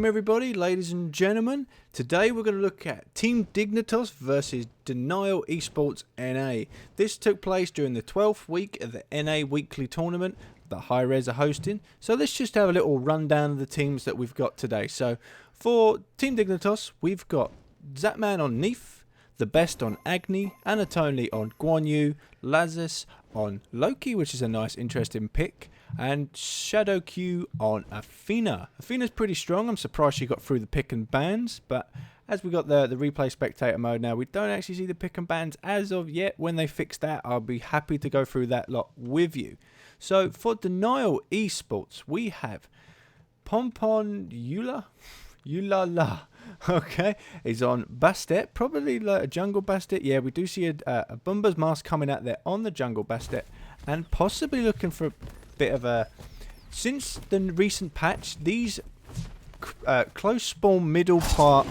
Welcome everybody, ladies and gentlemen. Today we're going to look at Team Dignitas versus Denial eSports NA. This took place during the 12th week of the NA weekly tournament that Hi Rez are hosting. So let's just have a little rundown of the teams that we've got today. So for Team Dignitas, we've got Zatman on Neef, The Best on Agni, Anatoly on Guan Yu, Lazarus on Loki, which is a nice interesting pick, and Shadow Q on Athena. Athena's pretty strong. I'm surprised she got through the pick and bans, but as we got the replay spectator mode now, we don't actually see the pick and bans as of yet. When they fix that, I'll be happy to go through that lot with you. So for Denial eSports, we have Ponpon Yulala. Okay, he's on Bastet, probably like a jungle Bastet. Yeah, we do see a Bumba's mask coming out there on the jungle Bastet, and possibly looking for a bit of a... Since the recent patch, these close spawn middle part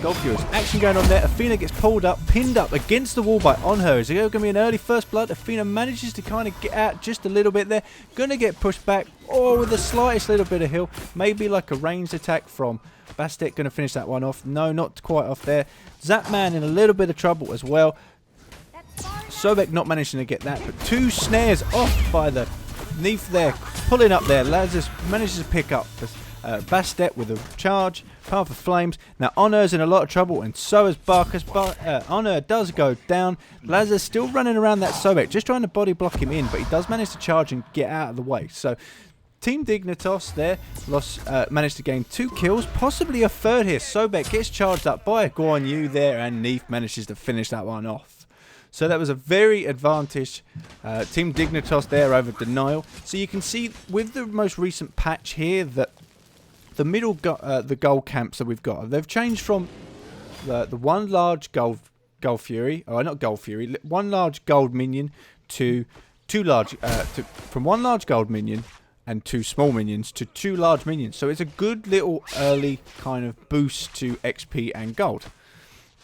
Golf Viewers. Action going on there. Athena gets pulled up, pinned up against the wall by Onher. Is it going to be an early first blood? Athena manages to kind of get out just a little bit there. Going to get pushed back, or with the slightest little bit of heal. Maybe like a ranged attack from Bastet. Going to finish that one off. No, not quite off there. Zatman in a little bit of trouble as well. Sobek not managing to get that, but two snares off by the Neef there. Pulling up there. Lazarus manages to pick up Bastet with a charge, Path of Flames. Now Honor's in a lot of trouble, and so is Barkas. Honor does go down. Lazarus still running around that Sobek, just trying to body block him in, but he does manage to charge and get out of the way. So Team Dignitas there managed to gain 2 kills, possibly a third here. Sobek gets charged up by Guan Yu there, and Neef manages to finish that one off. So that was a very advantage Team Dignitas there over Denial. So you can see with the most recent patch here that the middle the gold camps that we've got, they've changed from the one large gold fury, or not gold fury, one large gold minion to two large from one large gold minion and 2 small minions to 2 large minions. So it's a good little early kind of boost to XP and gold.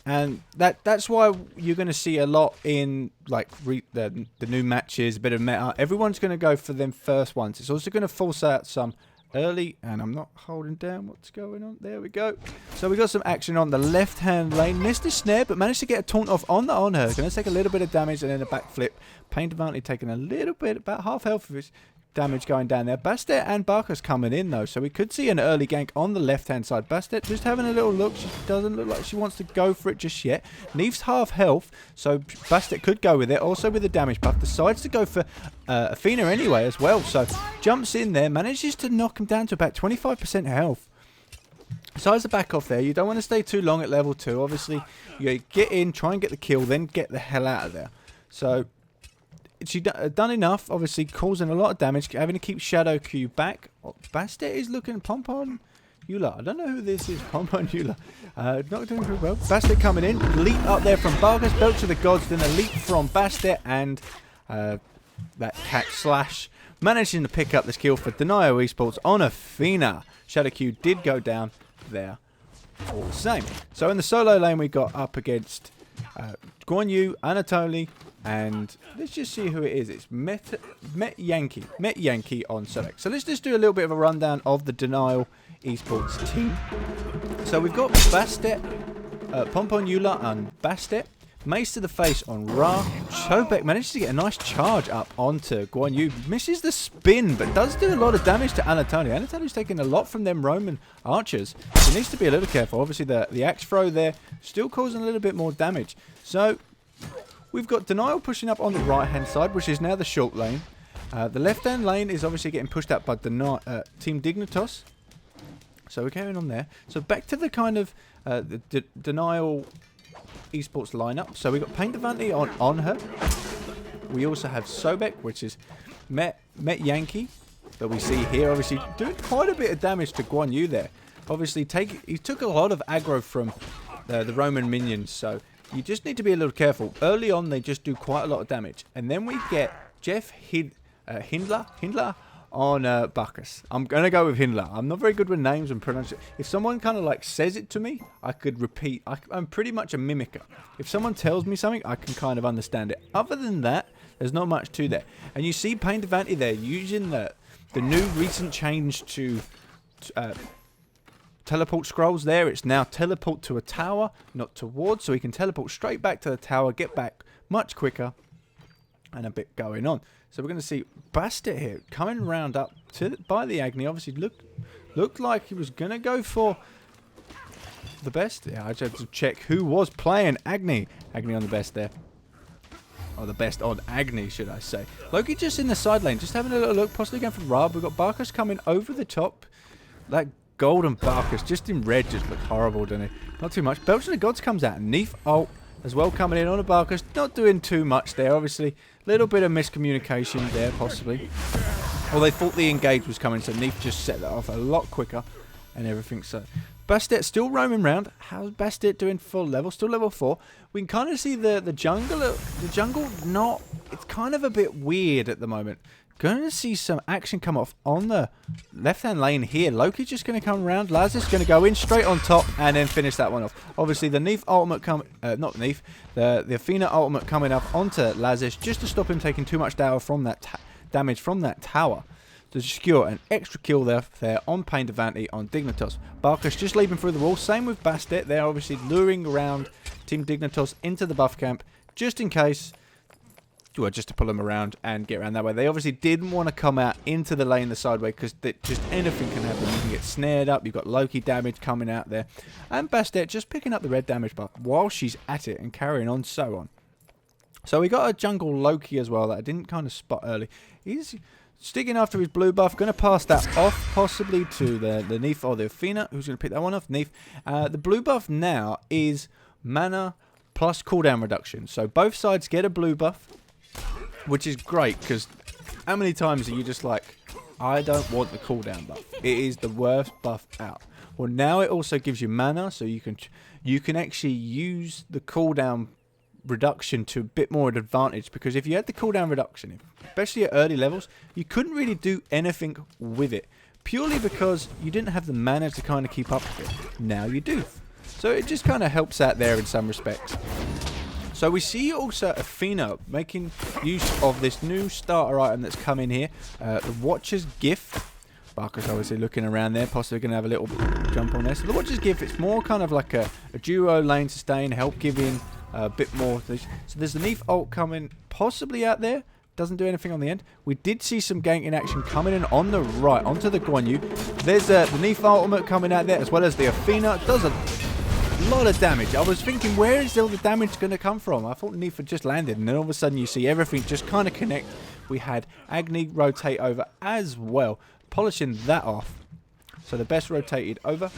And that's why you're going to see a lot in like the new matches, a bit of meta. Everyone's going to go for them first ones. It's also going to force out some early, and I'm not holding down what's going on. There we go. So we got some action on the left-hand lane. Missed the snare, but managed to get a taunt off on her. Going to take a little bit of damage and then a backflip. Pain Advantage taking a little bit, about half health of his damage going down there. Bastet and Barkas coming in though, so we could see an early gank on the left hand side. Bastet just having a little look. She doesn't look like she wants to go for it just yet. Neef's half health, so Bastet could go with it. Also with the damage buff, decides to go for Athena anyway as well. So jumps in there, manages to knock him down to about 25% health. Decides to back off there. You don't want to stay too long at level 2. Obviously, you get in, try and get the kill, then get the hell out of there. So she done enough, obviously causing a lot of damage, having to keep Shadow Q back. Bastet is looking, Ponpon Yula. I don't know who this is, Ponpon Yula. Not doing very well. Bastet coming in, leap up there from Barkas, belt to the gods, then a leap from Bastet and that cat slash. Managing to pick up this kill for Denial eSports on Athena. Shadow Q did go down there all the same. So in the solo lane we got up against Guan Yu, Anatoly, and let's just see who it is. It's Met Yankee on select. So let's just do a little bit of a rundown of the Denial eSports team. So we've got Bastet, Ponpon Yula and Bastet. Mace to the face on Ra. Sobek manages to get a nice charge up onto Guan Yu. Misses the spin, but does do a lot of damage to Anatoly. Anatoly's taking a lot from them Roman archers. So he needs to be a little careful. Obviously the axe throw there still causing a little bit more damage. So we've got Denial pushing up on the right-hand side, which is now the short lane. The left-hand lane is obviously getting pushed up by Team Dignitas. So we're carrying on there. So back to the kind of the Denial eSports lineup. So we've got Pain Advantage on her. We also have Sobek, which is Met Yankee, that we see here. Obviously doing quite a bit of damage to Guan Yu there. Obviously he took a lot of aggro from the Roman minions, so you just need to be a little careful. Early on, they just do quite a lot of damage. And then we get Jeff Hindler on Barkas. I'm going to go with Hindler. I'm not very good with names and pronunciation. If someone kind of like says it to me, I could repeat. I'm pretty much a mimicker. If someone tells me something, I can kind of understand it. Other than that, there's not much to there. And you see Pain Advantage there using the new recent change to teleport scrolls there. It's now teleport to a tower, not towards, so he can teleport straight back to the tower, get back much quicker, and a bit going on. So we're going to see Bastet here coming round up by the Agni. Obviously looked like he was going to go for the best. Yeah, I just had to check who was playing Agni. Agni on the best there. Or the best on Agni, should I say. Loki just in the side lane, just having a little look, possibly going for Rab. We've got Barkus coming over the top. That golden Barkus, just in red, just looked horrible, doesn't he? Not too much. Belch of the Gods comes out. Neef ult as well coming in on a Barkus. Not doing too much there, obviously. Little bit of miscommunication there, possibly. Well, they thought the engage was coming, so Neef just set that off a lot quicker and everything. So Bastet still roaming around. How's Bastet doing full level? Still level 4. We can kind of see the jungle. The jungle, not... It's kind of a bit weird at the moment. Going to see some action come off on the left-hand lane here. Loki's just going to come around. Laz is going to go in straight on top and then finish that one off. Obviously, the Neef ultimate not Neef. The Athena ultimate coming up onto Lazis just to stop him taking too much damage from that tower. To secure an extra kill there on Pain Devanti on Dignitas. Barkus just leaping through the wall. Same with Bastet. They're obviously luring around Team Dignitas into the buff camp just in case, well, just to pull them around and get around that way. They obviously didn't want to come out into the lane the side way because just anything can happen. You can get snared up. You've got Loki damage coming out there. And Bastet just picking up the red damage buff while she's at it and carrying on so on. So we got a jungle Loki as well that I didn't kind of spot early. He's sticking after his blue buff, going to pass that off possibly to the Neef or the Athena. Who's going to pick that one off? Neef. The blue buff now is mana plus cooldown reduction. So both sides get a blue buff, which is great because how many times are you just like, I don't want the cooldown buff. It is the worst buff out. Well, now it also gives you mana, so you can actually use the cooldown reduction to a bit more advantage, because if you had the cooldown reduction, especially at early levels, you couldn't really do anything with it purely because you didn't have the mana to kind of keep up with it. Now you do, so it just kind of helps out there in some respects. So we see also Athena making use of this new starter item that's come in here, the Watcher's Gift. Barker's obviously looking around there, possibly going to have a little jump on there. So the Watcher's Gift, it's more kind of like a duo lane sustain, help giving a bit more. So there's the Neef ult coming possibly out there. Doesn't do anything on the end. We did see some ganking action coming in on the right, onto the Guan Yu. There's the Neef ultimate coming out there, as well as the Athena. Does a lot of damage. I was thinking, where is all the damage going to come from? I thought Neef had just landed, and then all of a sudden you see everything just kind of connect. We had Agni rotate over as well, polishing that off. So the best rotated over.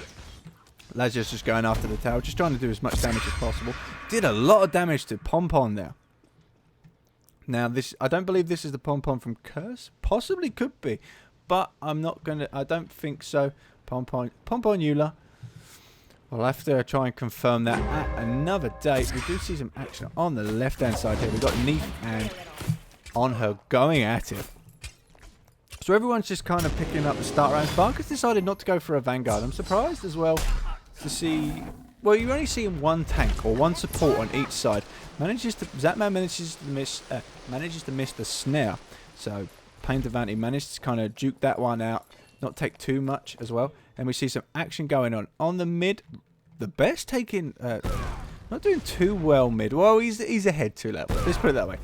Lazarus just going after the tower, just trying to do as much damage as possible. Did a lot of damage to Ponpon there. Now this, I don't believe this is the Ponpon from Curse. Possibly could be, but I'm not gonna. I don't think so. Ponpon Eula. I'll have to try and confirm that at another date. We do see some action on the left-hand side here. We've got Neef and on her going at it. So everyone's just kind of picking up the start rounds. Barker's decided not to go for a Vanguard. I'm surprised as well to see... Well, you're only seeing one tank or one support on each side. Zatman manages to miss the snare. So Pain Devanti managed to kind of juke that one out. Not take too much as well. And we see some action going on the mid. The best taking... not doing too well mid. Well, he's ahead 2 levels. Let's put it that way.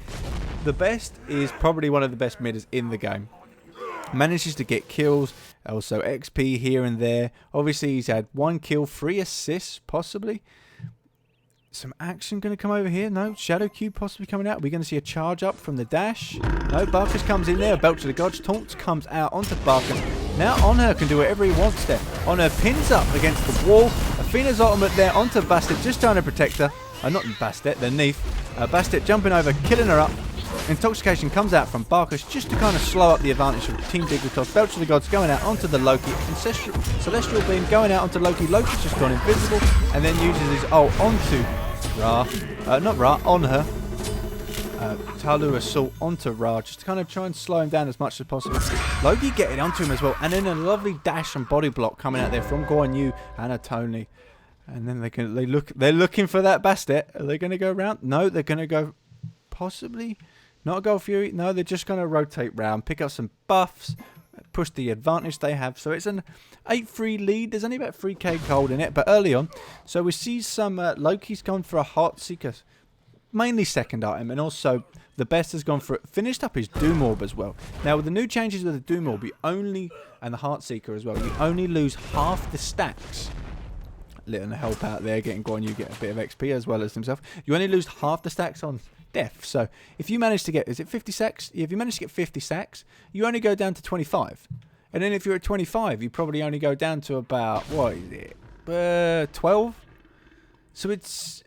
The best is probably one of the best midders in the game. Manages to get kills. Also XP here and there. Obviously, he's had 1 kill, 3 assists, possibly. Some action going to come over here. No, Shadow Cube possibly coming out. We're going to see a charge up from the dash. No, Barkus comes in there. Belch of the Gods. Taunts comes out onto Barkus. Now on her can do whatever he wants there. On her pins up against the wall. Athena's ultimate there onto Bastet, just trying to protect her. Not Bastet, the Neef. Bastet jumping over, killing her up. Intoxication comes out from Barkus just to kind of slow up the advantage of Team Dignitas. Belch of the Gods going out onto the Loki. Celestial Beam going out onto Loki. Loki's just gone invisible and then uses his ult onto Ra. Not Ra, on her. Talu Assault onto Ra just to kind of try and slow him down as much as possible. Loki getting onto him as well. And then a lovely dash and body block coming out there from Guan Yu and a Tony. And then they're looking for that Bastet. Are they going to go around? No, they're going to go possibly... Not a Gold Fury. No, they're just going to rotate round, pick up some buffs, push the advantage they have. So it's an 8-3 lead. There's only about 3k gold in it, but early on. So we see some Loki's gone for a Heartseeker, mainly second item, and also the best has gone for it. Finished up his Doom Orb as well. Now with the new changes with the Doom Orb, and the Heartseeker as well, you only lose half the stacks. Little help out there, getting Guan Yu get a bit of XP as well as himself. You only lose half the stacks on death. So if you manage to get, is it 50 stacks? If you manage to get 50 stacks, you only go down to 25. And then if you're at 25, you probably only go down to about, what is it, 12? So it's,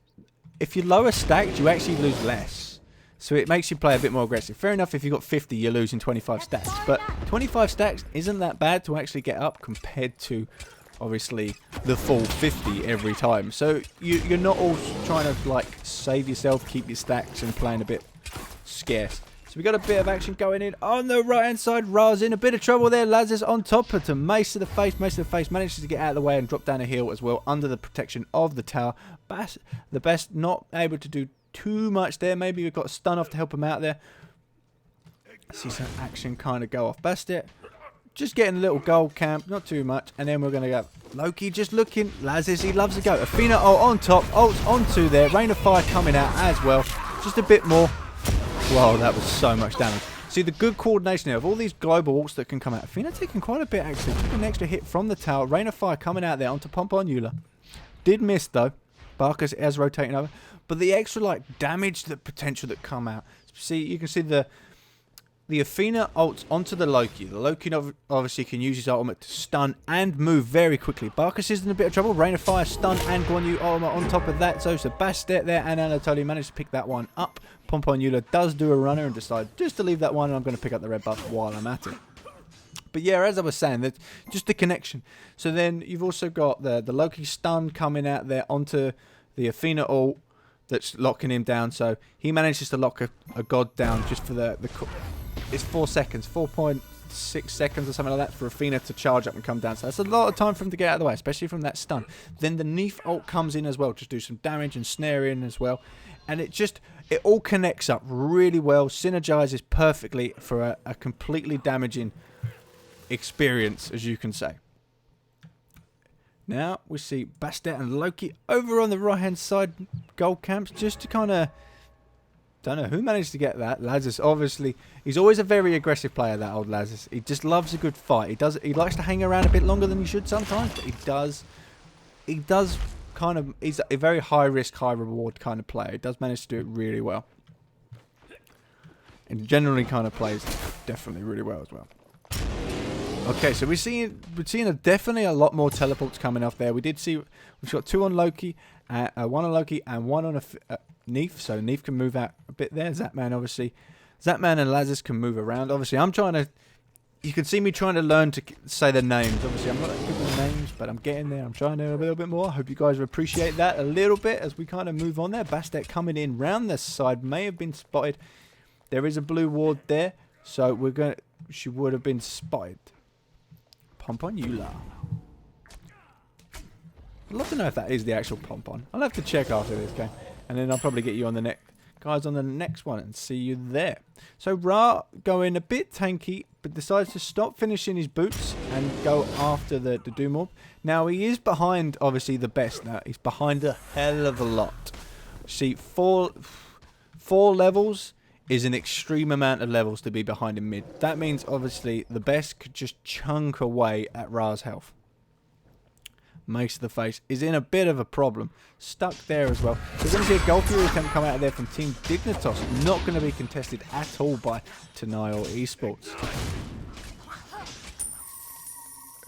if you're lower stacked, you actually lose less. So it makes you play a bit more aggressive. Fair enough, if you've got 50, you're losing 25 stacks. But 25 stacks isn't that bad to actually get up compared to, obviously, the full 50 every time. So you're not all trying to like save yourself, keep your stacks, and playing a bit scarce. So we got a bit of action going in on the right hand side. Ra's in a bit of trouble there. Laz is on top, but to Mace to the face. Mace to the face manages to get out of the way and drop down a hill as well under the protection of the tower. The best not able to do too much there. Maybe we've got a stun off to help him out there. See some action kind of go off Bastet. Just getting a little gold camp, not too much, and then we're going to go. Loki just looking. Lazis, he loves to go. Athena on top, ults onto there. Rain of Fire coming out as well. Just a bit more. Whoa, that was so much damage. See the good coordination there of all these global ults that can come out. Athena taking quite a bit actually. Took an extra hit from the tower. Rain of Fire coming out there onto Ponpon Eula. Did miss though. Barkas is rotating over. But the extra like damage, the potential that come out. See, you can see the Athena ults onto the Loki. The Loki obviously can use his ultimate to stun and move very quickly. Barkas is in a bit of trouble. Rain of Fire, stun, and Guan Yu ultimate on top of that. So Bastet there and Anatoly managed to pick that one up. Ponpon Eula does do a runner and decide just to leave that one, and I'm going to pick up the red buff while I'm at it. But yeah, as I was saying, that just the connection. So then you've also got the Loki stun coming out there onto the Athena ult that's locking him down. So he manages to lock a god down just for the it's 4 seconds, 4.6 seconds or something like that for Athena to charge up and come down. So that's a lot of time for him to get out of the way, especially from that stun. Then the Neef ult comes in as well, just do some damage and snare in as well. And it all connects up really well, synergizes perfectly for a completely damaging experience, as you can say. Now we see Bastet and Loki over on the right hand side gold camps, just to kind of, don't know who managed to get that. Lazarus, obviously, he's always a very aggressive player, that old Lazarus. He just loves a good fight. He likes to hang around a bit longer than he should sometimes, but he does kind of, he's a very high risk, high reward kind of player. He does manage to do it really well. And generally kind of plays definitely really well as well. Okay, so we're seeing definitely a lot more teleports coming off there. We did see, we've got 2 on Loki, one on Loki and one on Neef. So Neef can move out a bit there. Zapman, obviously. Zapman and Lazarus can move around. Obviously, I'm trying to, you can see me trying to learn to say the names. Obviously, I'm not that good with names, but I'm getting there. I'm trying to a little bit more. I hope you guys appreciate that a little bit as we kind of move on there. Bastet coming in round this side may have been spotted. There is a blue ward there, so she would have been spotted. Ponpon Eula. I'd love to know if that is the actual Ponpon. I'll have to check after this game. And then I'll probably get you on the next one and see you there. So Ra going a bit tanky, but decides to stop finishing his boots and go after the Doom Orb. Now he is behind, obviously, the best. Now he's behind a hell of a lot. See, four levels is an extreme amount of levels to be behind in mid. That means, obviously, the best could just chunk away at Ra's health. Mace to the face is in a bit of a problem. Stuck there as well. We're going to see a Gold Fury attempt come out of there from Team Dignitas. Not going to be contested at all by Denial eSports.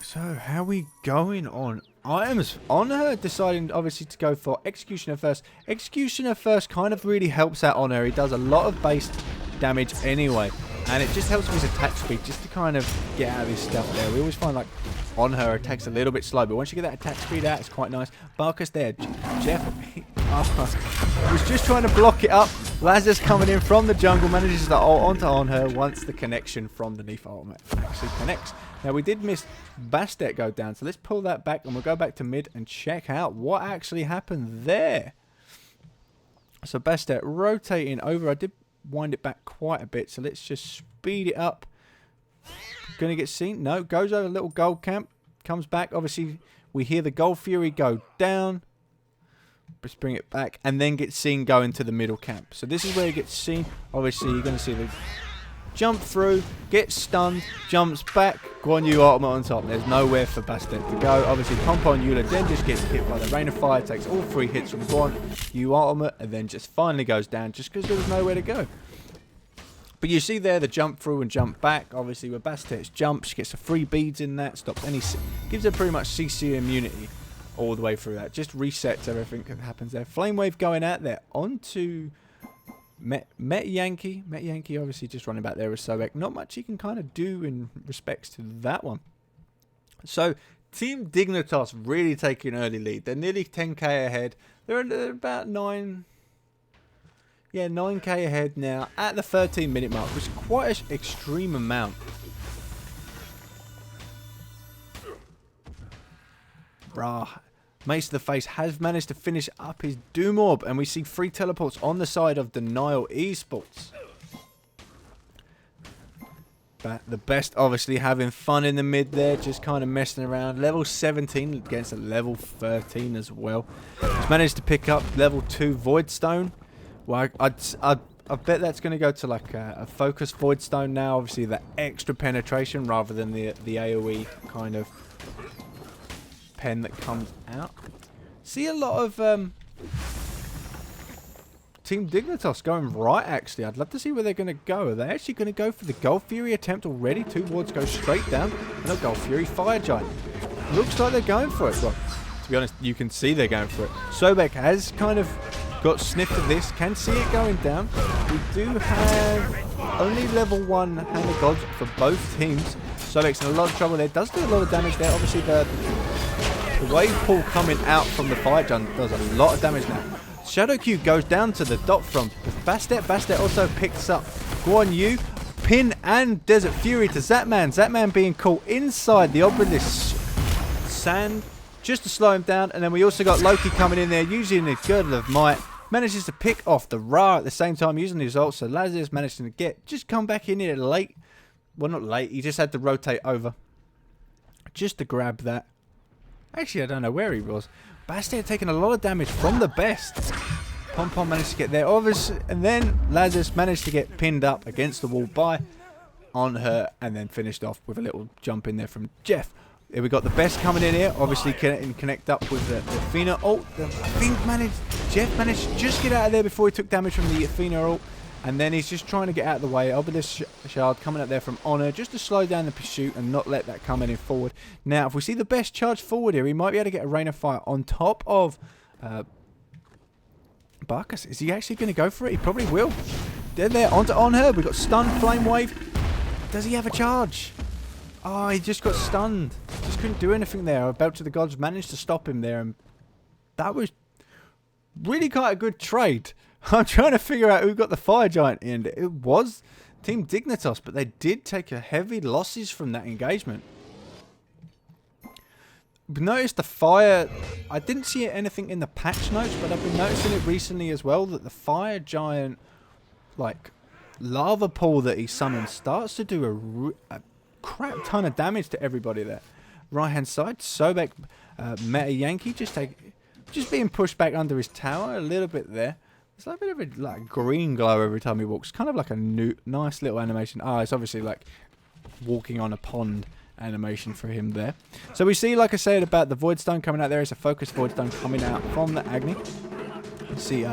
So, how are we going on items? On her, deciding obviously to go for Executioner first. Executioner first kind of really helps out on her. He does a lot of base damage anyway. And it just helps with his attack speed just to kind of get out of his stuff there. We always find like on her attacks a little bit slow, but once you get that attack speed out, it's quite nice. Barkas there. Jeff was just trying to block it up. Lazarus coming in from the jungle, manages to ult onto on her once the connection from the Neef ultimate actually connects. Now we did miss Bastet go down, so let's pull that back and we'll go back to mid and check out what actually happened there. So Bastet rotating over. I did wind it back quite a bit, so let's just speed it up. going to get seen? No, goes over a little gold camp. Comes back. Obviously, we hear the Gold Fury go down. Just bring it back. And then get seen go into the middle camp. So this is where he gets seen. Obviously, you're going to see the jump through, get stunned, jumps back, Guan Yu ultimate on top. There's nowhere for Bastet to go. Obviously, Ponpon Eula then just gets hit by the Rain of Fire, takes all 3 hits from Guan Yu ultimate, and then just finally goes down just because there was nowhere to go. But you see there the jump through and jump back. Obviously, with Bastet's jump, she gets the 3 beads in that, stops any, gives her pretty much CC immunity all the way through that. Just resets everything that happens there. Flame Wave going out there onto Met Yankee. Met Yankee obviously just running back there with Sobek. Not much he can kind of do in respects to that one. So Team Dignitas really taking an early lead. They're nearly 10k ahead. They're about 9k ahead now at the 13-minute mark, which is quite an extreme amount. Brah. Mace of the Face has managed to finish up his Doom Orb, and we see 3 teleports on the side of Denial eSports. But the best obviously having fun in the mid there, just kind of messing around. Level 17 against a level 13 as well. He's managed to pick up level 2 Void Stone. Well, I bet that's going to go to like a focus Void Stone now. Obviously the extra penetration rather than the AoE kind of pen that comes out. See a lot of Team Dignitas going right, actually. I'd love to see where they're going to go. Are they actually going to go for the Gold Fury attempt already? 2 wards go straight down. And a Gold Fury Fire Giant. Looks like they're going for it. Well, to be honest, you can see they're going for it. Sobek has kind of got sniffed of this. Can see it going down. We do have only level 1 Hand of Gods for both teams. Sobek's in a lot of trouble there. Does do a lot of damage there. Obviously, the wave pool coming out from the Fire Giant does a lot of damage now. Shadow Q goes down to the dot from Bastet. Bastet also picks up Guan Yu, Pin, and Desert Fury to Zatman. Zatman being caught inside the Obelisk sand just to slow him down. And then we also got Loki coming in there using the Girdle of Might. Manages to pick off the Ra at the same time using his ult. So Lazarus managed to just come back in here late. Well, not late. He just had to rotate over just to grab that. Actually, I don't know where he was. Bastet taking a lot of damage from the best. Ponpon managed to get there, obviously, and then Lazarus managed to get pinned up against the wall by on her, and then finished off with a little jump in there from Jeff. Here we got the best coming in here, obviously connect up with the Athena ult. I think Jeff managed to just get out of there before he took damage from the Athena ult. And then he's just trying to get out of the way. Obelisk Shard coming up there from Honor just to slow down the pursuit and not let that come any forward. Now, if we see the best charge forward here, he might be able to get a Rain of Fire on top of Barkas. Is he actually going to go for it? He probably will. They're there onto on her. We've got stun, Flame Wave. Does he have a charge? Oh, he just got stunned. Just couldn't do anything there. Belch of the Gods managed to stop him there. And that was really quite a good trade. I'm trying to figure out who got the Fire Giant in. It was Team Dignitas, but they did take a heavy losses from that engagement. But notice the fire... I didn't see anything in the patch notes, but I've been noticing it recently as well, that the Fire Giant, like, lava pool that he summons starts to do a crap ton of damage to everybody there. Right hand side, Sobek, Meta Yankee just being pushed back under his tower a little bit there. It's like a bit of a like green glow every time he walks. Kind of like a nice little animation. Ah, it's obviously like walking on a pond animation for him there. So we see, like I said, about the Void Stone coming out there. It's a focused Void Stone coming out from the Agni. See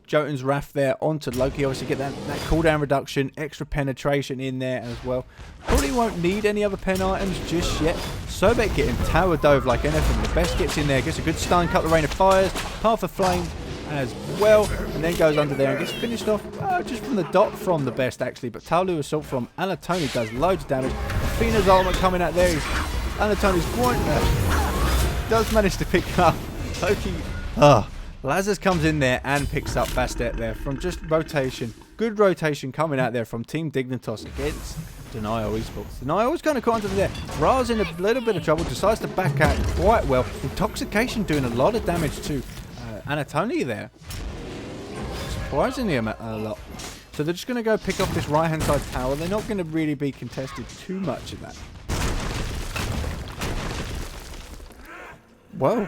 Jotun's Wrath there onto Loki. Obviously get that cooldown reduction, extra penetration in there as well. Probably won't need any other pen items just yet. Sobek getting tower dove like anything. The best gets in there, gets a good stun, couple of Rain of Fires, Path of Flame as well, and then goes under there and gets finished off just from the dot from the best actually. But Taolu Assault from Anatoni does loads of damage. Athena's ultimate coming out there. Anatoni's does manage to pick up Loki. Lazarus comes in there and picks up Bastet there from just rotation. Good rotation coming out there from Team Dignitas against Denial eSports. Denial was kind of caught under there. Ra's in a little bit of trouble, decides to back out quite well. Intoxication doing a lot of damage to Anatoni there. Surprisingly a lot. So they're just going to go pick off this right-hand side tower. They're not going to really be contested too much in that. Whoa.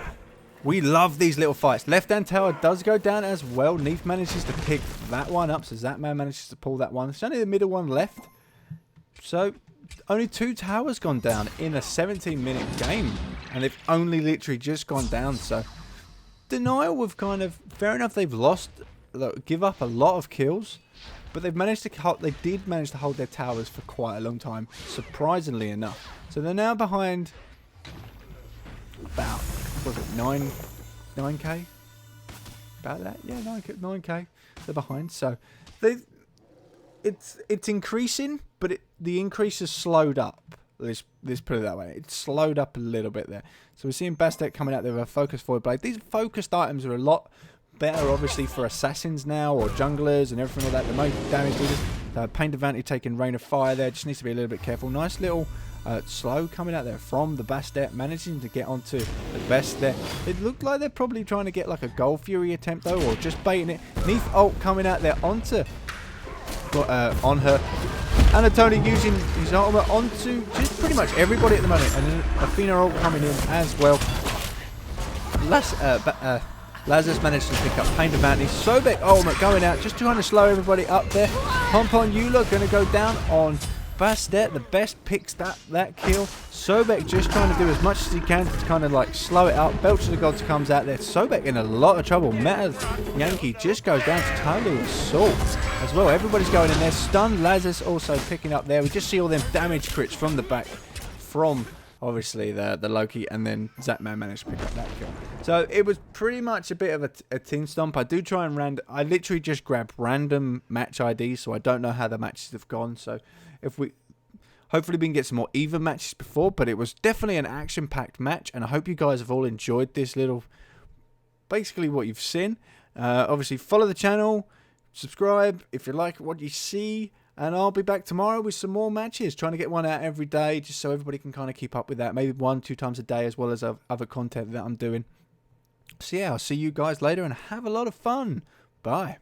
We love these little fights. Left-hand tower does go down as well. Neef manages to pick that one up. So Zapman manages to pull that one. It's only the middle one left. So only 2 towers gone down in a 17-minute game. And they've only literally just gone down. So Denial have kind of... Fair enough, they've lost... Give up a lot of kills. But they've managed to... They did manage to hold their towers for quite a long time. Surprisingly enough. So they're now behind... About... Was it 9k? About that? Yeah, 9k. They're behind. So it's increasing, but the increase has slowed up. Let's put it that way. It's slowed up a little bit there. So we're seeing Bastet coming out there with a focused void blade. These focused items are a lot better, obviously, for assassins now or junglers and everything like that. The most damage dealers. Pain Advantage taking Rain of Fire there. Just needs to be a little bit careful. Nice little slow coming out there from the Bastet, managing to get onto the best there. It looked like they're probably trying to get like a Gold Fury attempt though, or just baiting it. Neef ult coming out there onto on her. Anatoli using his ultimate onto just pretty much everybody at the moment, and then Athena ult coming in as well. Lazarus managed to pick up Pain Advantage. Sobek ultimate going out, just trying to slow everybody up there. Ponpon Eula going to go down on Bastet. The best picks that kill. Sobek just trying to do as much as he can to kind of like slow it up. Belch of the Gods comes out there. Sobek in a lot of trouble. Meta Yankee just goes down to total assault as well. Everybody's going in there. Stun Lazarus also picking up there. We just see all them damage crits from the back from obviously the Loki, and then Zapman managed to pick up that kill. So it was pretty much a bit of a team stomp. I do try and I literally just grab random match IDs, so I don't know how the matches have gone. So if hopefully we can get some more even matches before, but it was definitely an action-packed match, and I hope you guys have all enjoyed this little, basically what you've seen. Obviously follow the channel, subscribe if you like what you see, and I'll be back tomorrow with some more matches, trying to get one out every day, just so everybody can kind of keep up with that. Maybe 1-2 times a day, as well as other content that I'm doing. So yeah, I'll see you guys later, and have a lot of fun. Bye.